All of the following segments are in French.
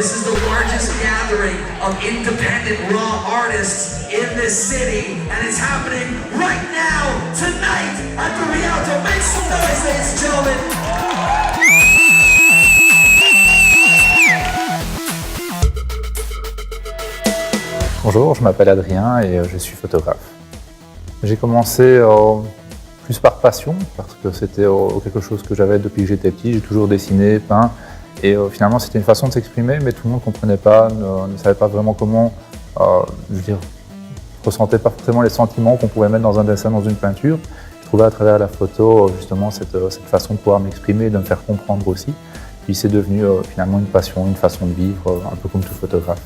This is the largest gathering of independent raw artists in this city, and it's happening right now, tonight, at the Rialto. Make some noise, ladies and gentlemen. Bonjour, je m'appelle Adrien et je suis photographe. J'ai commencé plus par passion, parce que c'était quelque chose que j'avais depuis que j'étais petit. J'ai toujours dessiné, peint, et finalement c'était une façon de s'exprimer, mais tout le monde ne comprenait pas, ne savait pas vraiment comment, ressentait pas forcément les sentiments qu'on pouvait mettre dans un dessin, dans une peinture. Je trouvais à travers la photo justement cette façon de pouvoir m'exprimer, de me faire comprendre aussi. Puis c'est devenu finalement une passion, une façon de vivre, un peu comme tout photographe.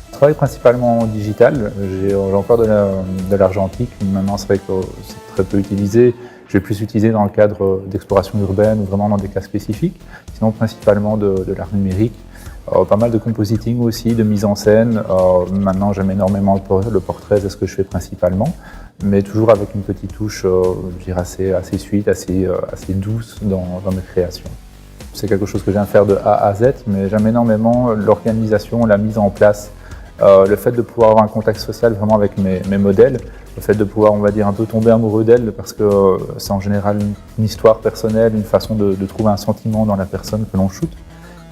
Je travaille principalement en digital, j'ai encore de l'argentique, maintenant c'est vrai que c'est très peu utilisé. Je vais plus utiliser dans le cadre d'exploration urbaine ou vraiment dans des cas spécifiques, sinon principalement de l'art numérique. Pas mal de compositing aussi, de mise en scène. Maintenant j'aime énormément le portrait, c'est ce que je fais principalement, mais toujours avec une petite touche assez sweet, assez douce dans mes créations. C'est quelque chose que j'aime faire de A à Z, mais j'aime énormément l'organisation, la mise en place. Le fait de pouvoir avoir un contact social vraiment avec mes modèles, le fait de pouvoir, on va dire, un peu tomber amoureux d'elles, parce que c'est en général une histoire personnelle, une façon de trouver un sentiment dans la personne que l'on shoot.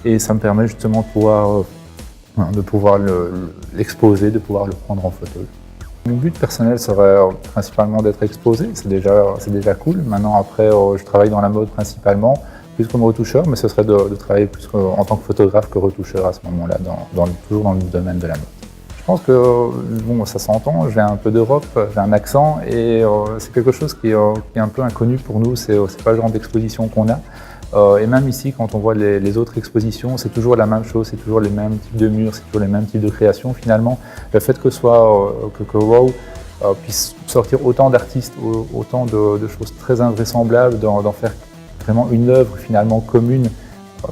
Et ça me permet justement de pouvoir l'exposer, de pouvoir le prendre en photo. Mon but personnel serait principalement d'être exposé, c'est déjà cool. Maintenant, après, je travaille dans la mode principalement, plus comme retoucheur, mais ce serait de travailler plus en tant que photographe que retoucheur à ce moment-là, toujours dans le domaine de la mode. Je pense que, bon, ça s'entend, je viens un peu d'Europe, j'ai un accent, et c'est quelque chose qui est un peu inconnu pour nous, c'est pas le genre d'exposition qu'on a. Et même ici, quand on voit les autres expositions, c'est toujours la même chose, c'est toujours les mêmes types de murs, c'est toujours les mêmes types de créations. Finalement, le fait que WOW puisse sortir autant d'artistes, autant de choses très invraisemblables, d'en faire vraiment une œuvre finalement commune,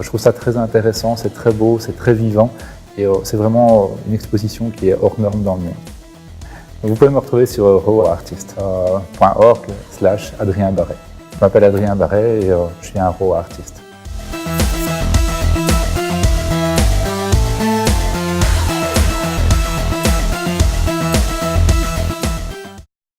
je trouve ça très intéressant, c'est très beau, c'est très vivant, et c'est vraiment une exposition qui est hors norme dans le monde. Vous pouvez me retrouver sur rawartist.org/Adrien Barret. Je m'appelle Adrien Barret et je suis un raw artist.